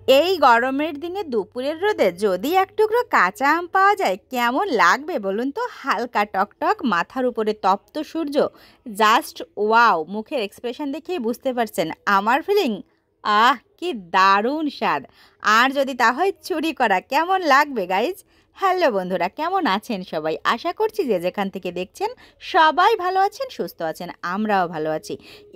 এই গরমের দিনে দুপুরের রোদে যদি এক টুকরো কাঁচা আম পাওয়া যায় কেমন লাগবে বলুন তো। হালকা টকটক, মাথার উপরে তপ্ত সূর্য, জাস্ট ওয়াও। মুখের এক্সপ্রেশন দেখেই বুঝতে পারছেন আমার ফিলিং। আহ, কি দারুণ স্বাদ। আর যদি তা হয় চুরি করা, কেমন লাগবে গাইজ। হ্যালো বন্ধুরা, কেমন আছেন সবাই? আশা করছি যে যেখান থেকে দেখছেন সবাই ভালো আছেন, সুস্থ আছেন, আমরাও ভালো আছি।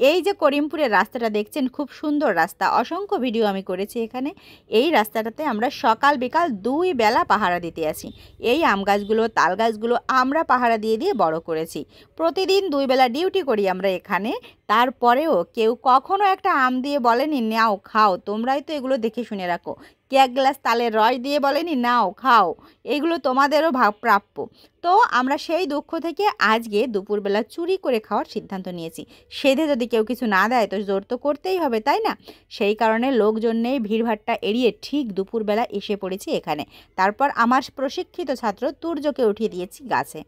এই যে করিমপুরের রাস্তাটা দেখছেন, খুব সুন্দর রাস্তা, অসংখ্য ভিডিও আমি করেছি এখানে। এই রাস্তাটাতে আমরা সকাল বিকাল দুই বেলা পাহারা দিতে আসি। এই আম গাছগুলো, তাল গাছগুলো আমরা পাহারা দিয়ে দিয়ে বড় করেছি। প্রতিদিন দুই বেলা ডিউটি করি আমরা এখানে। তারপরেও কেউ কখনো একটা আম দিয়ে বলেনি নাও খাও, তোমরাই তো এগুলো দেখে শুনে রাখো। কে এক গ্লাস তালের রস দিয়ে বলেনি নাও খাও, এগুলো তোমাদেরও প্রাপ্য। তো আমরা সেই দুঃখ থেকে আজকে দুপুরবেলা চুরি করে খাওয়ার সিদ্ধান্ত নিয়েছি। সেধে যদি কেউ কিছু না দেয় তো জোর তো করতেই হবে, তাই না? সেই কারণে লোকজন নেই, ভিড়ভাট্টা এড়িয়ে ঠিক দুপুরবেলা এসে পড়েছি এখানে। তারপর আমার প্রশিক্ষিত ছাত্র তুর্যকে উঠিয়ে দিয়েছি গাছে।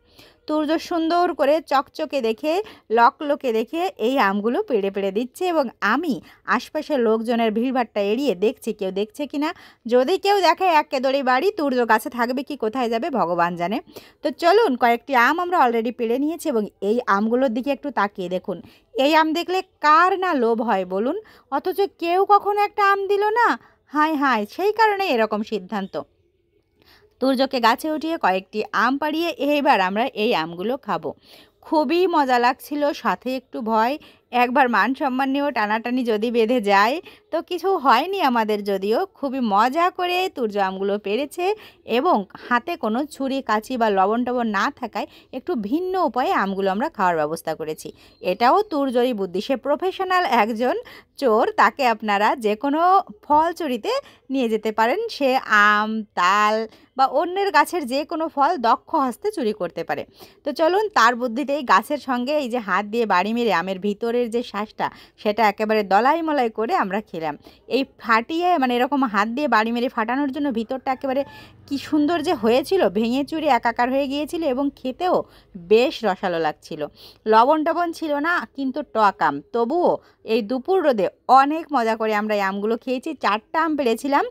তুর্য সুন্দর করে চকচকে দেখে, লকলকে দেখে এই আমগুলো পেড়ে পেড়ে দিচ্ছে, এবং আমি আশপাশের লোকজনের ভিড়ভাট্টা এড়িয়ে দেখছি কেউ দেখছে কিনা। যদি কেউ দেখে একে দড়ি বাড়ি, তুর্য গাছে থাকবে কি কোথায় যাবে ভগবান জানে। তো চলুন, কয়েকটি আম আমরা অলরেডি পেড়ে নিয়েছি, এবং এই আমগুলোর দিকে একটু তাকিয়ে দেখুন। এই আম দেখলে কার না লোভ হয় বলুন, অথচ কেউ কখনো একটা আম দিল না। হায় হায়, সেই কারণে এরকম সিদ্ধান্ত। তুর্যকে গাছে উঠিয়ে কয়েকটি আম পাড়িয়ে এবার আমরা এই আমগুলো খাবো। খুবই মজা লাগছিল, সাথে একটু ভয়। একবার মান সম্মান নিয়েও টানাটানি যদি বেঁধে যায় তো কিছু হয়নি আমাদের, যদিও খুবই মজা করে তুর্য আমগুলো পেরেছে, এবং হাতে কোনো ছুরি কাঁচি বা লবণ টবণ না থাকায় একটু ভিন্ন উপায়ে আমগুলো আমরা খাওয়ার ব্যবস্থা করেছি। এটাও তুর্যরই বুদ্ধি, সে প্রফেশনাল একজন চোর। তাকে আপনারা যে কোনো ফল চুরিতে নিয়ে যেতে পারেন। সে আম, তাল বা অন্যের গাছের যে কোনো ফল দক্ষ হস্তে চুরি করতে পারে। তো চলুন, তার বুদ্ধিতেই গাছের সঙ্গে এই যে হাত দিয়ে বাড়ি মেরে আমের ভিতরের যে শ্বাসটা সেটা একেবারে দলাই মলাই করে আমরা খেলাম। এই ফাটিয়ে মানে এরকম হাত দিয়ে বাড়ি মেরে ফাটানোর জন্য ভিতরটা একেবারে কি সুন্দর যে হয়েছিল, ভেঙে চুরে একাকার হয়ে গিয়েছিল, এবং খেতেও বেশ রসালো লাগছিল। লবণ টবণ ছিল না, কিন্তু টক আম, তবুও এই দুপুর রোদে অনেক মজা করে আমরা এই আমগুলো খেয়েছি। 4টা আম পেড়েছিলাম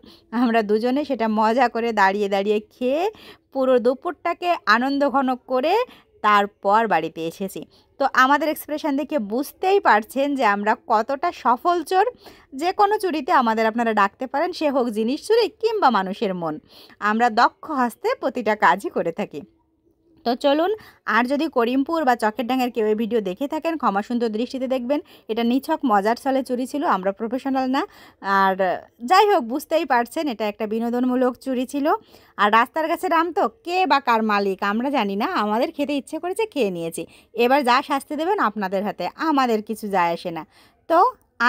আমরা দুজনে, সেটা মজা করে দাঁড়িয়ে দাঁড়িয়ে খেয়ে পুরো দুপুরটাকে আনন্দ ঘন করে তারপর বাড়িতে এসেছি। তো আমাদের এক্সপ্রেশন দেখে বুঝতেই পারছেন যে আমরা কতটা সফল চোর। যে কোনো চুরিতে আমাদের আপনারা ডাকতে পারেন, সে হোক জিনিস চুরি কিংবা মানুষের মন। আমরা দক্ষ হস্তে প্রতিটা কাজই করে থাকি। তো চলুন, আর যদি করিমপুর বা চকের ডাঙের কেউ এই ভিডিও দেখে থাকেন ক্ষমা সুন্দর দৃষ্টিতে দেখবেন। এটা নিছক মজার ছলে চুরি ছিল, আমরা প্রফেশনাল না। আর যাই হোক, বুঝতেই পারছেন এটা একটা বিনোদনমূলক চুরি ছিল। আর রাস্তার কাছে আম তো কে বা কার মালিক আমরা জানি না, আমাদের খেতে ইচ্ছে করেছে খেয়ে নিয়েছি। এবার যা শাস্তি দেবেন আপনাদের হাতে, আমাদের কিছু যায় আসে না। তো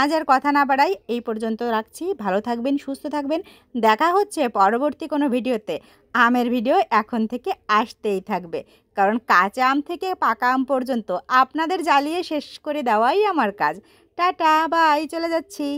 আজ আর কথা না বাড়াই, এই পর্যন্ত রাখছি। ভালো থাকবেন, সুস্থ থাকবেন। দেখা হচ্ছে পরবর্তী কোনো ভিডিওতে। আমের ভিডিও এখন থেকে আসতেই থাকবে, কারণ কাঁচা আম থেকে পাকা আম পর্যন্ত আপনাদের জ্বালিয়ে শেষ করে দেওয়াই আমার কাজ। টাটা, বাই, চলে যাচ্ছি।